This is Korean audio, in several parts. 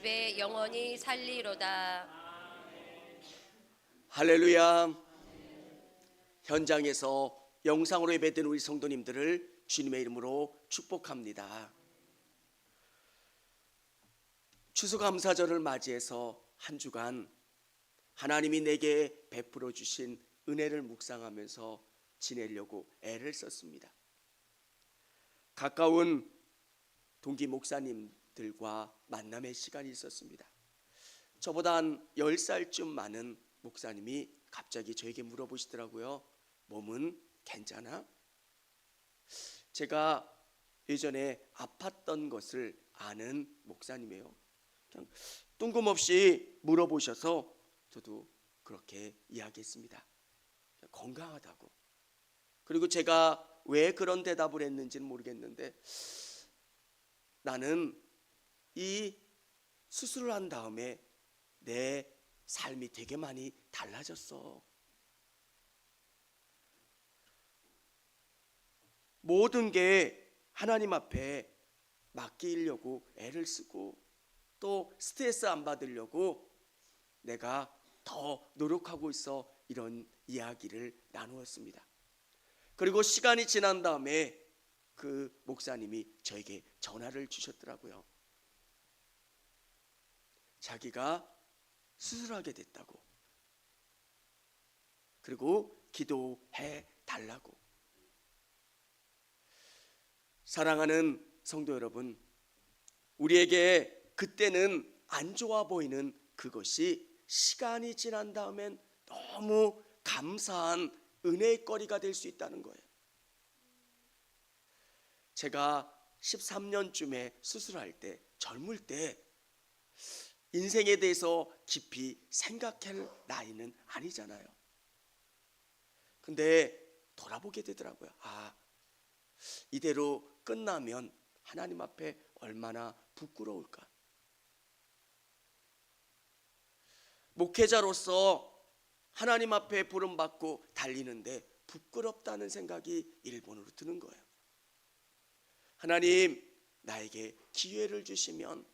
집에 영원히 살리로다. 할렐루야. 현장에서 영상으로 예배드리는 우리 성도님들을 주님의 이름으로 축복합니다. 추수감사절을 맞이해서 한 주간 하나님이 내게 베풀어 주신 은혜를 묵상하면서 지내려고 애를 썼습니다. 가까운 동기 목사님들과 만남의 시간이 있었습니다. 저보다 한 10살쯤 많은 목사님이 갑자기 저에게 물어보시더라고요. 몸은 괜찮아? 제가 예전에 아팠던 것을 아는 목사님이에요. 그냥 뜬금없이 물어보셔서 저도 그렇게 이야기했습니다. 건강하다고. 그리고 제가 왜 그런 대답을 했는지는 모르겠는데, 나는 이 수술을 한 다음에 내 삶이 되게 많이 달라졌어. 모든 게 하나님 앞에 맡기려고 애를 쓰고 또 스트레스 안 받으려고 내가 더 노력하고 있어. 이런 이야기를 나누었습니다. 그리고 시간이 지난 다음에 그 목사님이 저에게 전화를 주셨더라고요. 자기가 수술하게 됐다고. 그리고 기도해 달라고. 사랑하는 성도 여러분, 우리에게 그때는 안 좋아 보이는 그것이 시간이 지난 다음엔 너무 감사한 은혜의 거리가 될 수 있다는 거예요. 제가 13년쯤에 수술할 때, 젊을 때 인생에 대해서 깊이 생각할 나이는 아니잖아요. 근데 돌아보게 되더라고요. 이대로 끝나면 하나님 앞에 얼마나 부끄러울까. 목회자로서 하나님 앞에 부름받고 달리는데 부끄럽다는 생각이 일본으로 드는 거예요. 하나님, 나에게 기회를 주시면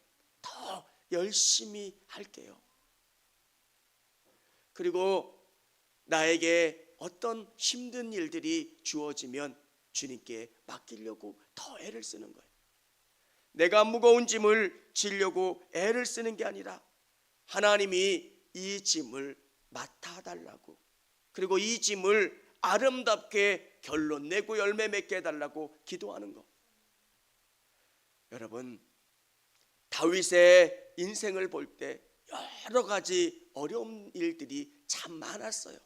더 열심히 할게요. 그리고 나에게 어떤 힘든 일들이 주어지면 주님께 맡기려고 더 애를 쓰는 거예요. 내가 무거운 짐을 지려고 애를 쓰는 게 아니라 하나님이 이 짐을 맡아달라고, 그리고 이 짐을 아름답게 결론 내고 열매 맺게 해달라고 기도하는 거. 여러분, 다윗의 인생을 볼 때 여러 가지 어려운 일들이 참 많았어요.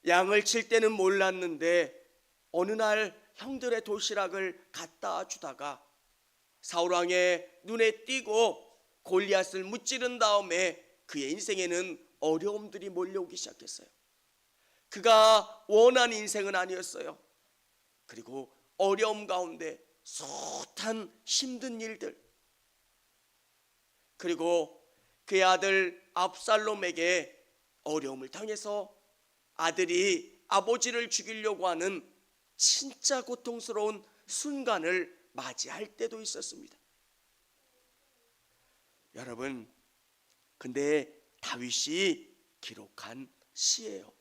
양을 칠 때는 몰랐는데 어느 날 형들의 도시락을 갖다 주다가 사울왕의 눈에 띄고 골리앗을 무찌른 다음에 그의 인생에는 어려움들이 몰려오기 시작했어요. 그가 원한 인생은 아니었어요. 그리고 어려움 가운데 숱한 힘든 일들, 그리고 그의 아들 압살롬에게 어려움을 당해서 아들이 아버지를 죽이려고 하는 진짜 고통스러운 순간을 맞이할 때도 있었습니다. 여러분, 근데 다윗이 기록한 시예요.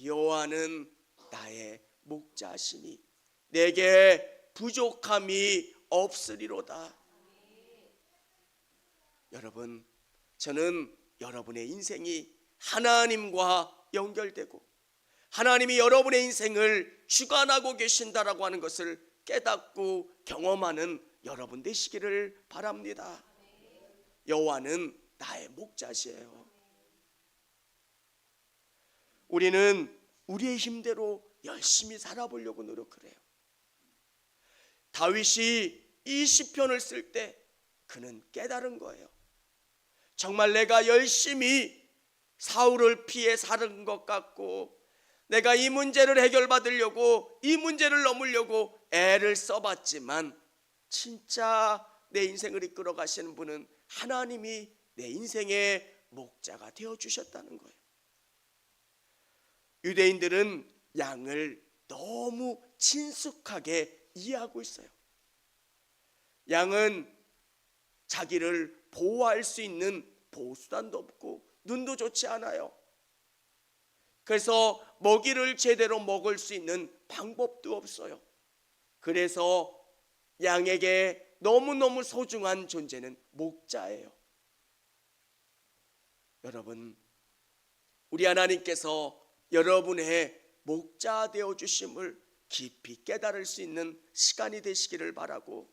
여호와는 나의 목자시니 내게 부족함이 없으리로다. 여러분, 저는 여러분의 인생이 하나님과 연결되고 하나님이 여러분의 인생을 주관하고 계신다라고 하는 것을 깨닫고 경험하는 여러분 되시기를 바랍니다. 여호와는 나의 목자시에요. 우리는 우리의 힘대로 열심히 살아보려고 노력을 해요. 다윗이 이 시편을 쓸 때 그는 깨달은 거예요. 정말 내가 열심히 사울을 피해 사는 것 같고 내가 이 문제를 해결받으려고, 이 문제를 넘으려고 애를 써봤지만 진짜 내 인생을 이끌어 가시는 분은 하나님이 내 인생의 목자가 되어주셨다는 거예요. 유대인들은 양을 너무 친숙하게 이해하고 있어요. 양은 자기를 보호할 수 있는 보호수단도 없고 눈도 좋지 않아요. 그래서 먹이를 제대로 먹을 수 있는 방법도 없어요. 그래서 양에게 너무너무 소중한 존재는 목자예요. 여러분, 우리 하나님께서 여러분의 목자 되어 주심을 깊이 깨달을 수 있는 시간이 되시기를 바라고,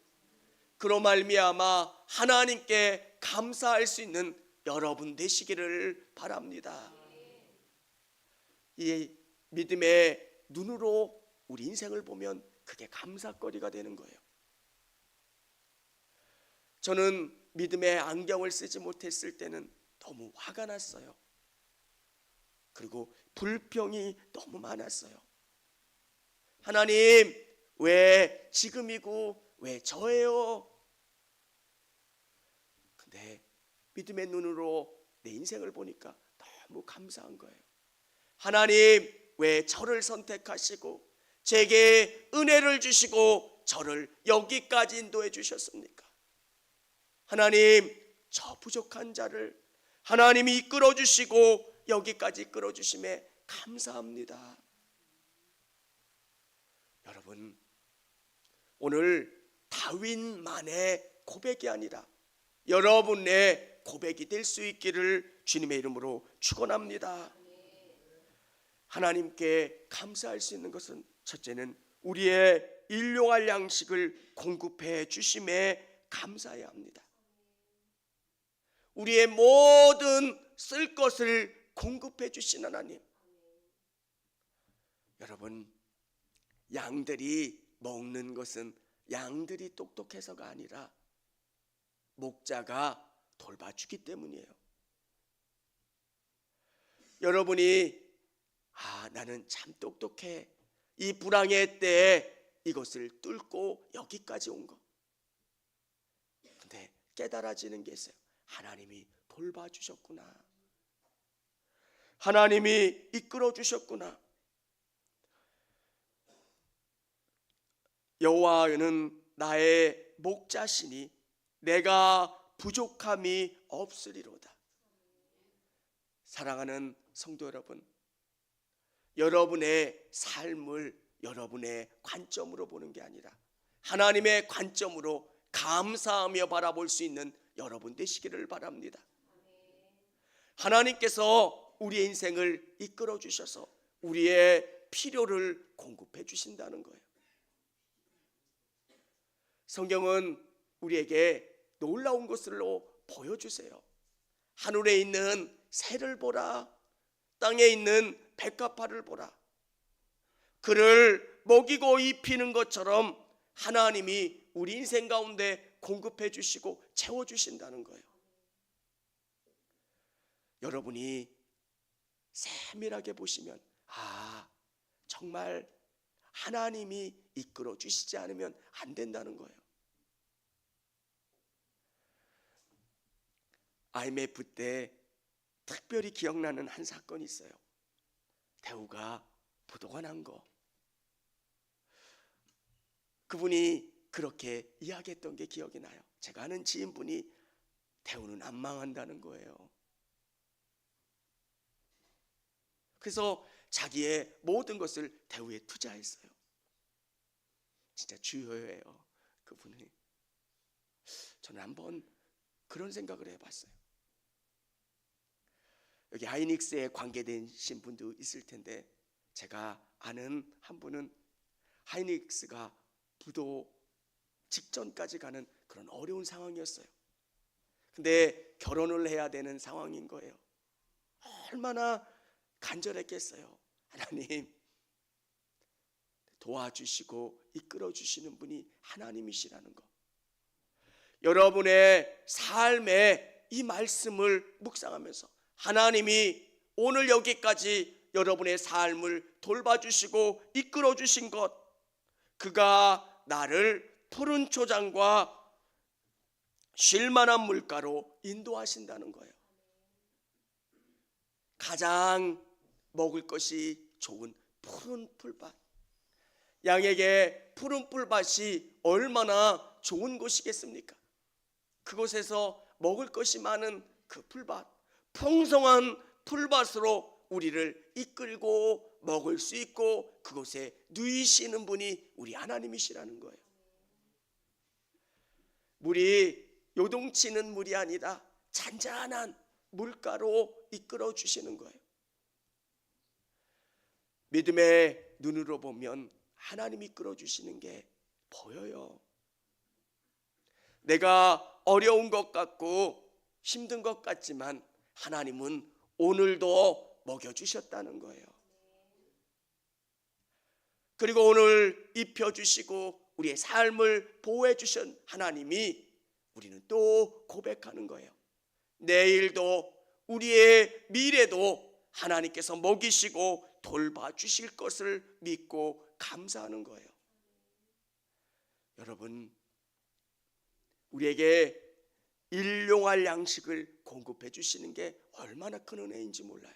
그로 말미암아 하나님께 감사할 수 있는 여러분 되시기를 바랍니다. 이 믿음의 눈으로 우리 인생을 보면 그게 감사거리가 되는 거예요. 저는 믿음의 안경을 쓰지 못했을 때는 너무 화가 났어요. 그리고 불평이 너무 많았어요. 하나님, 왜 지금이고 왜 저예요? 근데 믿음의 눈으로 내 인생을 보니까 너무 감사한 거예요. 하나님, 왜 저를 선택하시고 제게 은혜를 주시고 저를 여기까지 인도해 주셨습니까? 하나님, 저 부족한 자를 하나님이 이끌어 주시고 여기까지 이끌어 주심에 감사합니다. 여러분, 오늘 다윗만의 고백이 아니라 여러분의 고백이 될 수 있기를 주님의 이름으로 축원합니다. 하나님께 감사할 수 있는 것은 첫째는 우리의 일용할 양식을 공급해 주심에 감사해야 합니다. 우리의 모든 쓸 것을 공급해 주신 하나님. 여러분, 양들이 먹는 것은 양들이 똑똑해서가 아니라 목자가 돌봐주기 때문이에요. 여러분이 나는 참 똑똑해, 이 불황의 때에 이것을 뚫고 여기까지 온 거. 근데 깨달아지는 게 있어요. 하나님이 돌봐주셨구나, 하나님이 이끌어 주셨구나. 여호와는 나의 목자시니 내가 부족함이 없으리로다. 사랑하는 성도 여러분, 여러분의 삶을 여러분의 관점으로 보는 게 아니라 하나님의 관점으로 감사하며 바라볼 수 있는 여러분 되시기를 바랍니다. 하나님께서 우리의 인생을 이끌어 주셔서 우리의 필요를 공급해 주신다는 거예요. 성경은 우리에게 놀라운 것으로 보여주세요. 하늘에 있는 새를 보라, 땅에 있는 백합화를 보라. 그를 먹이고 입히는 것처럼 하나님이 우리 인생 가운데 공급해 주시고 채워 주신다는 거예요. 여러분이 세밀하게 보시면 정말 하나님이 이끌어 주시지 않으면 안 된다는 거예요. IMF 때 특별히 기억나는 한 사건이 있어요. 대우가 부도가 난 거. 그분이 그렇게 이야기했던 게 기억이 나요. 제가 아는 지인분이 대우는 안 망한다는 거예요. 그래서 자기의 모든 것을 대우에 투자했어요. 진짜 주요해요, 그분이. 저는 한번 그런 생각을 해봤어요. 여기 하이닉스에 관계되신 분도 있을 텐데, 제가 아는 한 분은 하이닉스가 부도 직전까지 가는 그런 어려운 상황이었어요. 근데 결혼을 해야 되는 상황인 거예요. 얼마나 간절했겠어요. 하나님, 도와주시고 이끌어 주시는 분이 하나님이시라는 거. 여러분의 삶에 이 말씀을 묵상하면서 하나님이 오늘 여기까지 여러분의 삶을 돌봐주시고 이끌어 주신 것, 그가 나를 푸른 초장과 쉴만한 물가로 인도하신다는 거예요. 가장 먹을 것이 좋은 푸른 풀밭, 양에게 푸른 풀밭이 얼마나 좋은 곳이겠습니까? 그곳에서 먹을 것이 많은 그 풀밭, 풍성한 풀밭으로 우리를 이끌고 먹을 수 있고 그곳에 누이시는 분이 우리 하나님이시라는 거예요. 물이 요동치는 물이 아니라 잔잔한 물가로 이끌어 주시는 거예요. 믿음의 눈으로 보면 하나님이 이끌어 주시는 게 보여요. 내가 어려운 것 같고 힘든 것 같지만 하나님은 오늘도 먹여주셨다는 거예요. 그리고 오늘 입혀주시고 우리의 삶을 보호해 주신 하나님이 우리는 또 고백하는 거예요. 내일도 우리의 미래도 하나님께서 먹이시고 돌봐주실 것을 믿고 감사하는 거예요. 여러분, 우리에게 일용할 양식을 공급해 주시는 게 얼마나 큰 은혜인지 몰라요.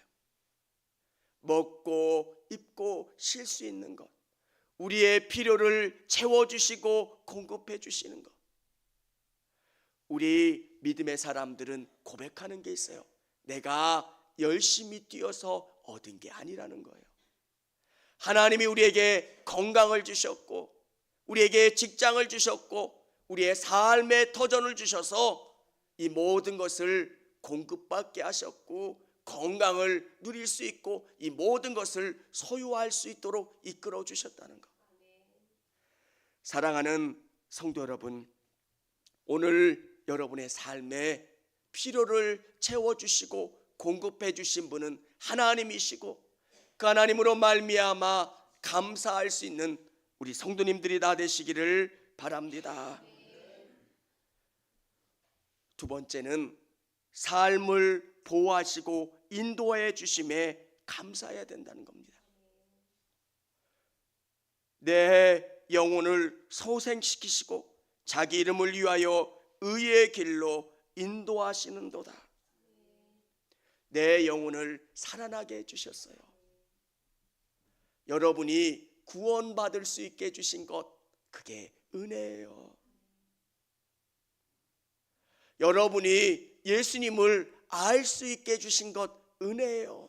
먹고 입고 쉴 수 있는 것, 우리의 필요를 채워주시고 공급해 주시는 것. 우리 믿음의 사람들은 고백하는 게 있어요. 내가 열심히 뛰어서 얻은 게 아니라는 거예요. 하나님이 우리에게 건강을 주셨고 우리에게 직장을 주셨고 우리의 삶의 터전을 주셔서 이 모든 것을 공급받게 하셨고 건강을 누릴 수 있고 이 모든 것을 소유할 수 있도록 이끌어 주셨다는 것. 사랑하는 성도 여러분, 오늘 여러분의 삶에 필요를 채워주시고 공급해 주신 분은 하나님이시고 그 하나님으로 말미암아 감사할 수 있는 우리 성도님들이 다 되시기를 바랍니다. 두 번째는 삶을 보호하시고 인도해 주심에 감사해야 된다는 겁니다. 내 영혼을 소생시키시고 자기 이름을 위하여 의의 길로 인도하시는도다. 내 영혼을 살아나게 해주셨어요. 여러분이 구원받을 수 있게 해주신 것, 그게 은혜예요. 여러분이 예수님을 알 수 있게 해주신 것, 은혜예요.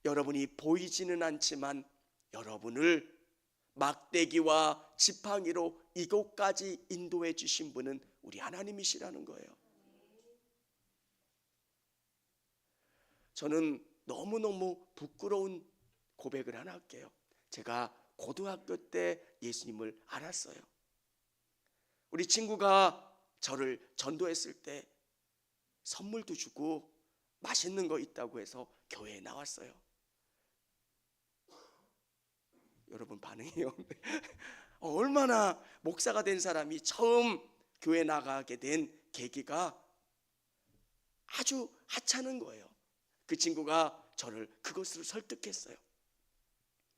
여러분이 보이지는 않지만 여러분을 막대기와 지팡이로 이곳까지 인도해 주신 분은 우리 하나님이시라는 거예요. 저는 너무너무 부끄러운 고백을 하나 할게요. 제가 고등학교 때 예수님을 알았어요. 우리 친구가 저를 전도했을 때 선물도 주고 맛있는 거 있다고 해서 교회에 나왔어요. 여러분 반응이요? 얼마나 목사가 된 사람이 처음 교회 나가게 된 계기가 아주 하찮은 거예요. 그 친구가 저를 그것으로 설득했어요.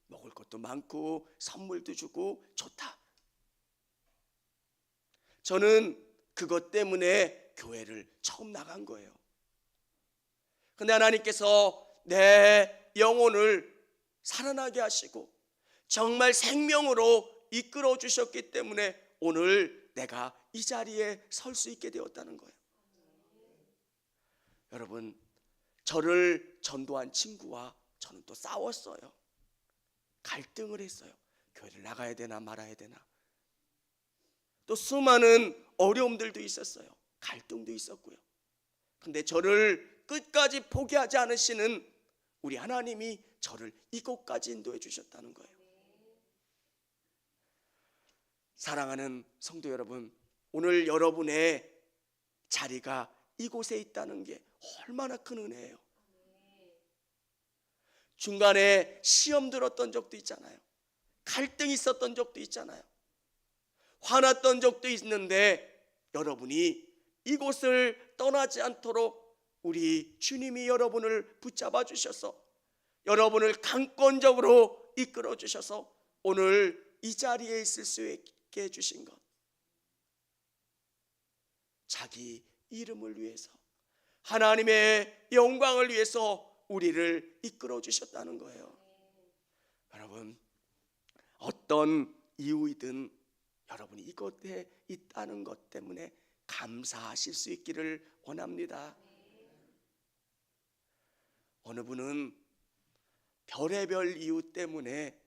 먹을 것도 많고 선물도 주고 좋다. 저는 그것 때문에 교회를 처음 나간 거예요. 근데 하나님께서 내 영혼을 살아나게 하시고 정말 생명으로 이끌어 주셨기 때문에 오늘 내가 이 자리에 설 수 있게 되었다는 거예요. 여러분, 저를 전도한 친구와 저는 또 싸웠어요. 갈등을 했어요. 교회를 나가야 되나 말아야 되나. 또 수많은 어려움들도 있었어요. 갈등도 있었고요. 근데 저를 끝까지 포기하지 않으시는 우리 하나님이 저를 이곳까지 인도해 주셨다는 거예요. 사랑하는 성도 여러분, 오늘 여러분의 자리가 이곳에 있다는 게 얼마나 큰 은혜예요. 중간에 시험 들었던 적도 있잖아요. 갈등이 있었던 적도 있잖아요. 화났던 적도 있는데 여러분이 이곳을 떠나지 않도록 우리 주님이 여러분을 붙잡아 주셔서 여러분을 강권적으로 이끌어 주셔서 오늘 이 자리에 있을 수 있게 해주신 것, 자기 이름을 위해서 하나님의 영광을 위해서 우리를 이끌어 주셨다는 거예요. 여러분, 어떤 이유이든 여러분이 이곳에 있다는 것 때문에 감사하실 수 있기를 원합니다. 어느 분은 별의별 이유 때문에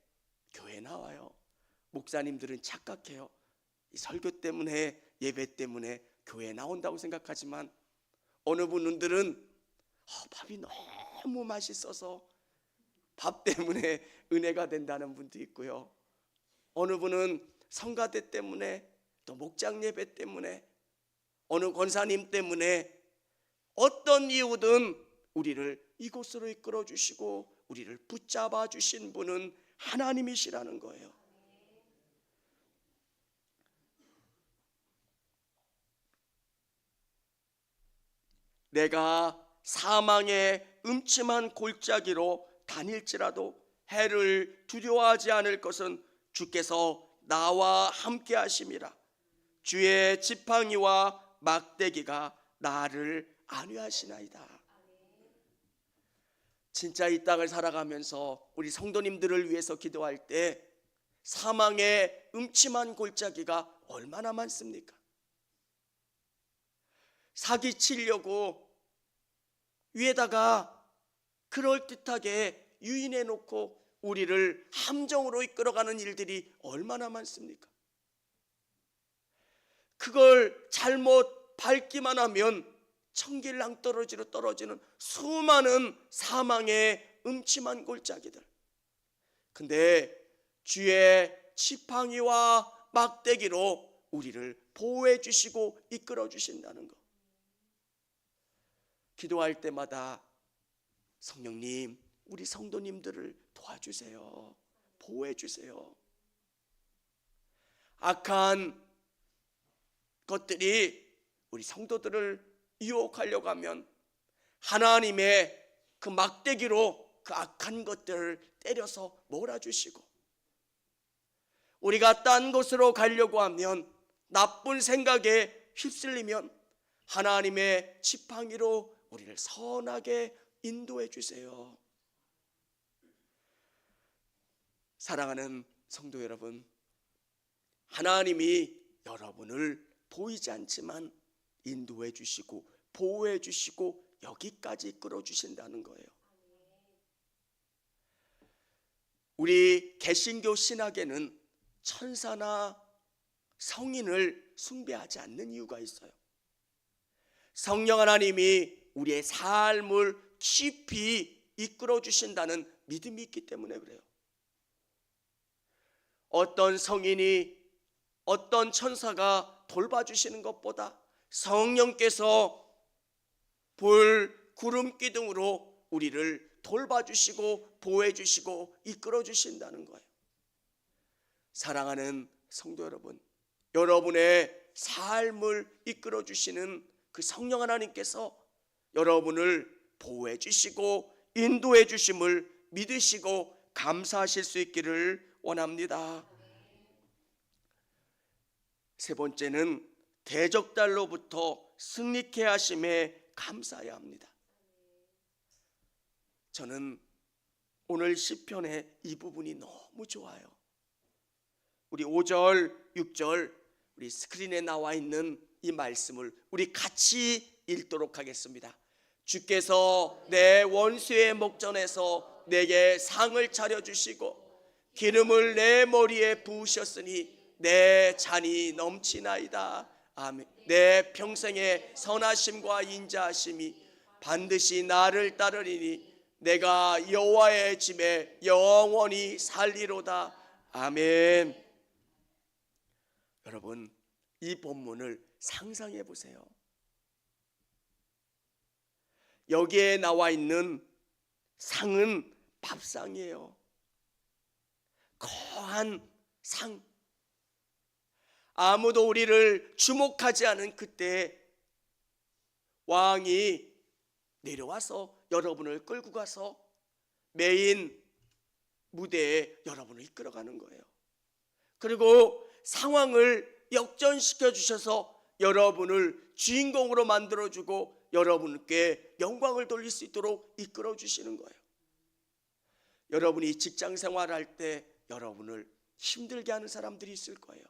교회 나와요. 목사님들은 착각해요. 이 설교 때문에, 예배 때문에 교회에 나온다고 생각하지만, 어느 분들은 밥이 너무 맛있어서 밥 때문에 은혜가 된다는 분도 있고요. 어느 분은 성가대 때문에, 또 목장 예배 때문에, 어느 권사님 때문에, 어떤 이유든 우리를 이곳으로 이끌어 주시고 우리를 붙잡아 주신 분은 하나님이시라는 거예요. 내가 사망의 음침한 골짜기로 다닐지라도 해를 두려워하지 않을 것은 주께서 나와 함께 하심이라. 주의 지팡이와 막대기가 나를 안위하시나이다. 진짜 이 땅을 살아가면서 우리 성도님들을 위해서 기도할 때 사망의 음침한 골짜기가 얼마나 많습니까? 사기치려고 위에다가 그럴듯하게 유인해 놓고 우리를 함정으로 이끌어가는 일들이 얼마나 많습니까? 그걸 잘못 밟기만 하면 천길랑 떨어지로 떨어지는 수많은 사망의 음침한 골짜기들. 근데 주의 지팡이와 막대기로 우리를 보호해 주시고 이끌어 주신다는 것. 기도할 때마다 성령님, 우리 성도님들을 도와주세요. 보호해 주세요. 악한 것들이 우리 성도들을 유혹하려고 하면 하나님의 그 막대기로 그 악한 것들을 때려서 몰아주시고, 우리가 딴 곳으로 가려고 하면, 나쁜 생각에 휩쓸리면 하나님의 지팡이로 우리를 선하게 인도해 주세요. 사랑하는 성도 여러분, 하나님이 여러분을 보이지 않지만 인도해 주시고 보호해 주시고 여기까지 이끌어 주신다는 거예요. 우리 개신교 신학에는 천사나 성인을 숭배하지 않는 이유가 있어요. 성령 하나님이 우리의 삶을 깊이 이끌어 주신다는 믿음이 있기 때문에 그래요. 어떤 성인이, 어떤 천사가 돌봐주시는 것보다 성령께서 불, 구름 기둥으로 우리를 돌봐주시고 보호해주시고 이끌어주신다는 거예요. 사랑하는 성도 여러분, 여러분의 삶을 이끌어주시는 그 성령 하나님께서 여러분을 보호해주시고 인도해주심을 믿으시고 감사하실 수 있기를 원합니다. 세 번째는 대적달로부터 승리케 하심에 감사해야 합니다. 저는 오늘 시편의 이 부분이 너무 좋아요. 우리 5절, 6절 우리 스크린에 나와 있는 이 말씀을 우리 같이 읽도록 하겠습니다. 주께서 내 원수의 목전에서 내게 상을 차려주시고 기름을 내 머리에 부으셨으니 내 잔이 넘치나이다. 아멘. 내 평생의 선하심과 인자하심이 반드시 나를 따르리니 내가 여호와의 집에 영원히 살리로다. 아멘. 여러분, 이 본문을 상상해 보세요. 여기에 나와 있는 상은 밥상이에요. 거한 상. 아무도 우리를 주목하지 않은 그때 왕이 내려와서 여러분을 끌고 가서 메인 무대에 여러분을 이끌어가는 거예요. 그리고 상황을 역전시켜 주셔서 여러분을 주인공으로 만들어주고 여러분께 영광을 돌릴 수 있도록 이끌어 주시는 거예요. 여러분이 직장 생활할 때 여러분을 힘들게 하는 사람들이 있을 거예요.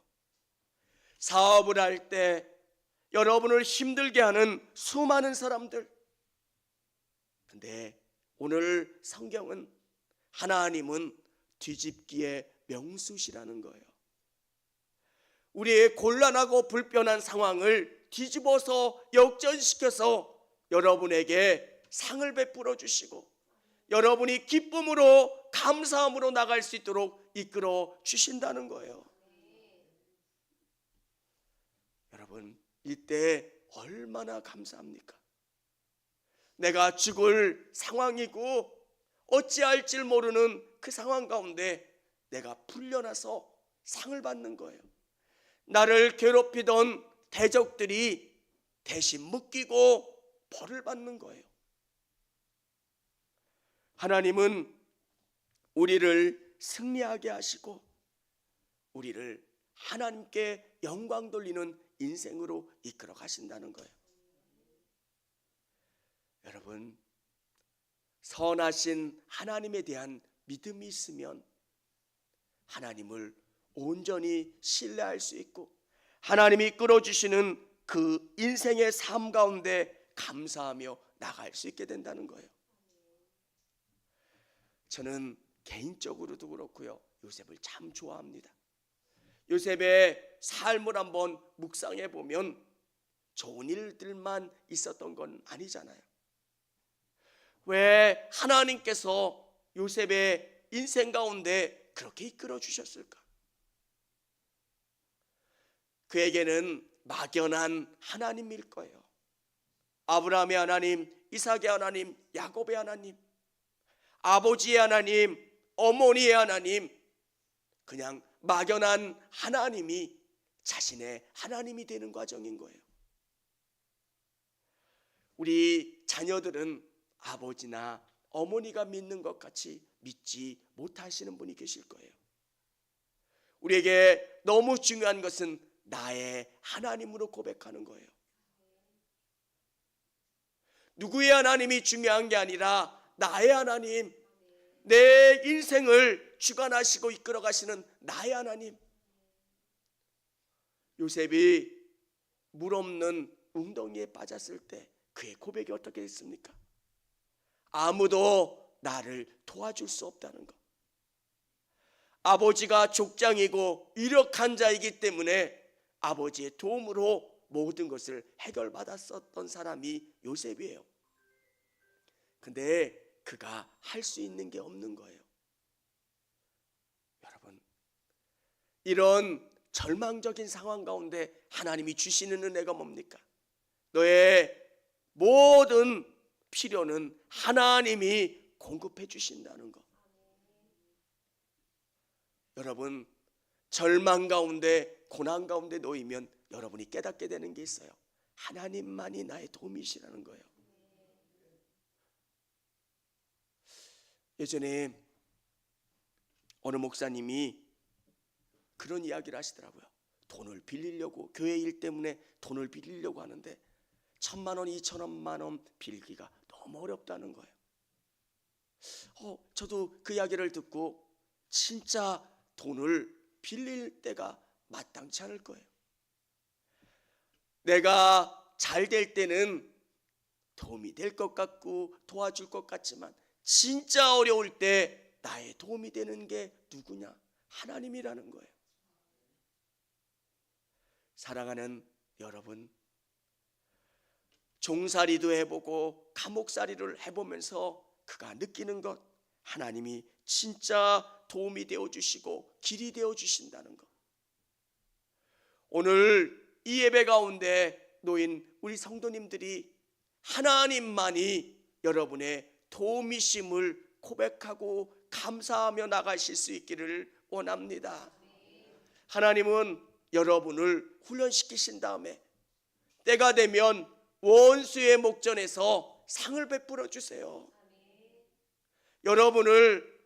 사업을 할 때 여러분을 힘들게 하는 수많은 사람들. 근데 오늘 성경은 하나님은 뒤집기의 명수시라는 거예요. 우리의 곤란하고 불편한 상황을 뒤집어서 역전시켜서 여러분에게 상을 베풀어 주시고 여러분이 기쁨으로 감사함으로 나갈 수 있도록 이끌어 주신다는 거예요. 여러분, 이때 얼마나 감사합니까? 내가 죽을 상황이고 어찌할지 모르는 그 상황 가운데 내가 풀려나서 상을 받는 거예요. 나를 괴롭히던 대적들이 대신 묶이고 벌을 받는 거예요. 하나님은 우리를 승리하게 하시고 우리를 하나님께 영광 돌리는 인생으로 이끌어 가신다는 거예요. 여러분, 선하신 하나님에 대한 믿음이 있으면 하나님을 온전히 신뢰할 수 있고 하나님이 끌어주시는 그 인생의 삶 가운데 감사하며 나갈 수 있게 된다는 거예요. 저는 개인적으로도 그렇고요, 요셉을 참 좋아합니다. 요셉의 삶을 한번 묵상해 보면 좋은 일들만 있었던 건 아니잖아요. 왜 하나님께서 요셉의 인생 가운데 그렇게 이끌어 주셨을까? 그에게는 막연한 하나님일 거예요. 아브라함의 하나님, 이삭의 하나님, 야곱의 하나님, 아버지의 하나님, 어머니의 하나님, 그냥 막연한 하나님이 자신의 하나님이 되는 과정인 거예요. 우리 자녀들은 아버지나 어머니가 믿는 것 같이 믿지 못하시는 분이 계실 거예요. 우리에게 너무 중요한 것은 나의 하나님으로 고백하는 거예요. 누구의 하나님이 중요한 게 아니라 나의 하나님, 내 인생을 주관하시고 이끌어 가시는 나의 하나님. 요셉이 물 없는 웅덩이에 빠졌을 때 그의 고백이 어떻게 됐습니까? 아무도 나를 도와줄 수 없다는 것. 아버지가 족장이고 유력한 자이기 때문에 아버지의 도움으로 모든 것을 해결받았었던 사람이 요셉이에요. 근데 그가 할 수 있는 게 없는 거예요. 여러분, 이런 절망적인 상황 가운데 하나님이 주시는 은혜가 뭡니까? 너의 모든 필요는 하나님이 공급해 주신다는 것. 여러분, 절망 가운데 고난 가운데 놓이면 여러분이 깨닫게 되는 게 있어요. 하나님만이 나의 도움이시라는 거예요. 예전에 어느 목사님이 그런 이야기를 하시더라고요. 돈을 빌리려고, 교회 일 때문에 돈을 빌리려고 하는데 1,000만 원, 2,000만 원 빌기가 너무 어렵다는 거예요. 저도 그 이야기를 듣고 진짜 돈을 빌릴 때가 마땅치 않을 거예요. 내가 잘 될 때는 도움이 될 것 같고 도와줄 것 같지만 진짜 어려울 때 나의 도움이 되는 게 누구냐? 하나님이라는 거예요. 사랑하는 여러분, 종살이도 해보고 감옥살이를 해보면서 그가 느끼는 것, 하나님이 진짜 도움이 되어주시고 길이 되어주신다는 것. 오늘 이 예배 가운데 놓인 우리 성도님들이 하나님만이 여러분의 도움이심을 고백하고 감사하며 나가실 수 있기를 원합니다. 하나님은 여러분을 훈련시키신 다음에 때가 되면 원수의 목전에서 상을 베풀어 주세요. 여러분을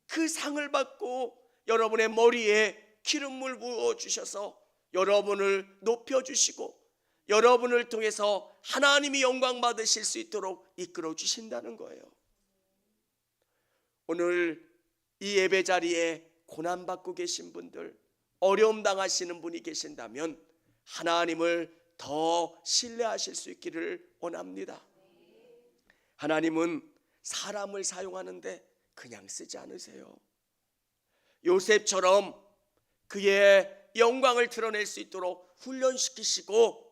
그 상을 받고 여러분의 머리에 기름을 부어 주셔서 여러분을 높여 주시고 여러분을 통해서 하나님이 영광 받으실 수 있도록 이끌어 주신다는 거예요. 오늘 이 예배 자리에 고난 받고 계신 분들, 어려움 당하시는 분이 계신다면 하나님을 더 신뢰하실 수 있기를 원합니다. 하나님은 사람을 사용하는데 그냥 쓰지 않으세요. 요셉처럼 그의 영광을 드러낼 수 있도록 훈련시키시고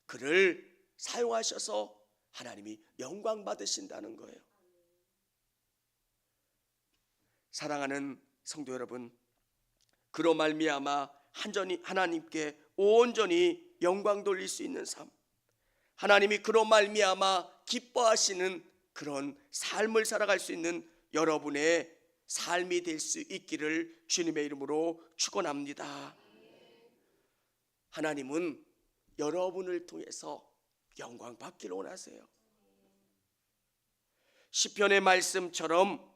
그를 사용하셔서 하나님이 영광 받으신다는 거예요. 사랑하는 성도 여러분, 그로 말미암아 하나님께 온전히 영광 돌릴 수 있는 삶, 하나님이 그로 말미암아 기뻐하시는 그런 삶을 살아갈 수 있는 여러분의 삶이 될 수 있기를 주님의 이름으로 축원합니다. 하나님은 여러분을 통해서 영광 받기를 원하세요. 시편의 말씀처럼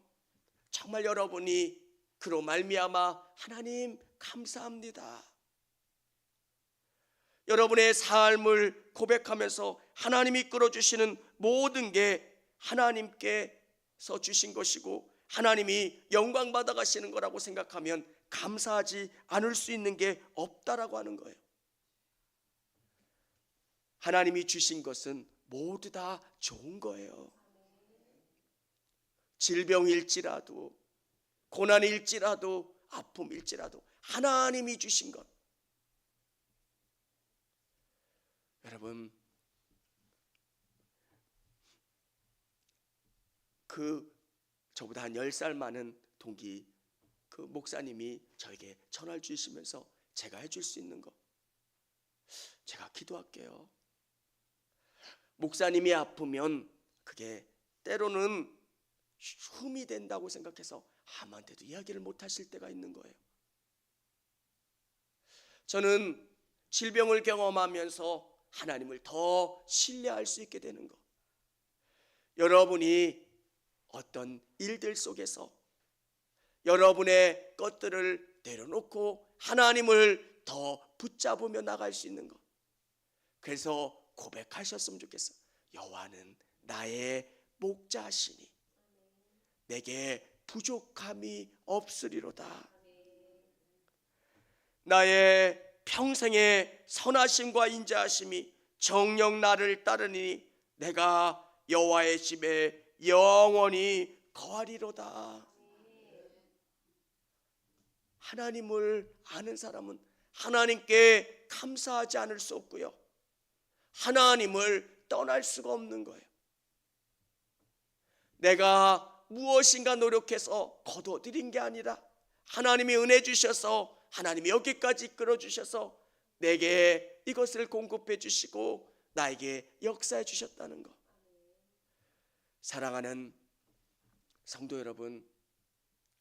정말 여러분이 그로 말미암아 하나님 감사합니다, 여러분의 삶을 고백하면서 하나님이 이끌어주시는 모든 게 하나님께서 주신 것이고 하나님이 영광 받아 가시는 거라고 생각하면 감사하지 않을 수 있는 게 없다라고 하는 거예요. 하나님이 주신 것은 모두 다 좋은 거예요. 질병일지라도 고난일지라도 아픔일지라도 하나님이 주신 것, 여러분, 저보다 한 10살 많은 동기 목사님이 저에게 전화를 주시면서 제가 해줄 수 있는 거 제가 기도할게요. 목사님이 아프면 그게 때로는 흠이 된다고 생각해서 아무한테도 이야기를 못 하실 때가 있는 거예요. 저는 질병을 경험하면서 하나님을 더 신뢰할 수 있게 되는 것, 여러분이 어떤 일들 속에서 여러분의 것들을 내려놓고 하나님을 더 붙잡으며 나갈 수 있는 것, 그래서 고백하셨으면 좋겠어요. 여호와는 나의 목자시니 내게 부족함이 없으리로다. 나의 평생의 선하심과 인자하심이 정녕 나를 따르니 내가 여호와의 집에 영원히 거하리로다. 하나님을 아는 사람은 하나님께 감사하지 않을 수 없고요, 하나님을 떠날 수가 없는 거예요. 내가 무엇인가 노력해서 거둬들인 게 아니라 하나님이 은혜 주셔서 하나님이 여기까지 이끌어 주셔서 내게 이것을 공급해 주시고 나에게 역사해 주셨다는 것. 사랑하는 성도 여러분,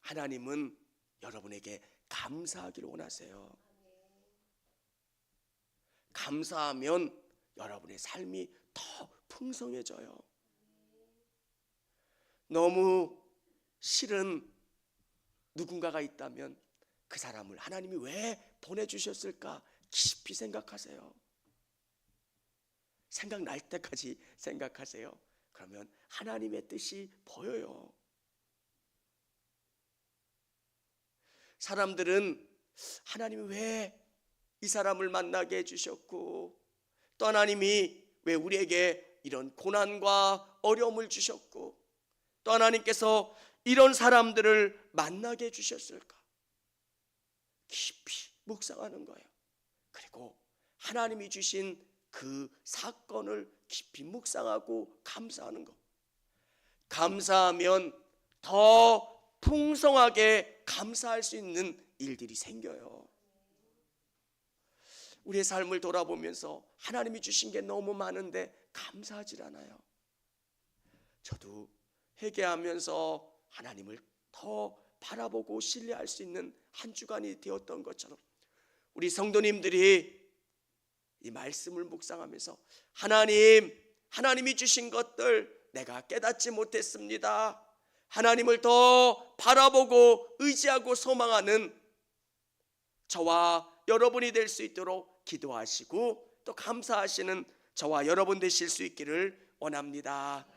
하나님은 여러분에게 감사하기를 원하세요. 감사하면 여러분의 삶이 더 풍성해져요. 너무 싫은 누군가가 있다면 그 사람을 하나님이 왜 보내주셨을까 깊이 생각하세요. 생각날 때까지 생각하세요. 그러면 하나님의 뜻이 보여요. 사람들은 하나님이 왜 이 사람을 만나게 해주셨고, 또 하나님이 왜 우리에게 이런 고난과 어려움을 주셨고, 또 하나님께서 이런 사람들을 만나게 해주셨을까 깊이 묵상하는 거예요. 그리고 하나님이 주신 그 사건을 깊이 묵상하고 감사하는 것. 감사하면 더 풍성하게 감사할 수 있는 일들이 생겨요. 우리의 삶을 돌아보면서 하나님이 주신 게 너무 많은데 감사하질 않아요. 저도 회개하면서 하나님을 더 바라보고 신뢰할 수 있는 한 주간이 되었던 것처럼 우리 성도님들이 이 말씀을 묵상하면서 하나님이 주신 것들 내가 깨닫지 못했습니다, 하나님을 더 바라보고 의지하고 소망하는 저와 여러분이 될 수 있도록 기도하시고 또 감사하시는 저와 여러분 되실 수 있기를 원합니다.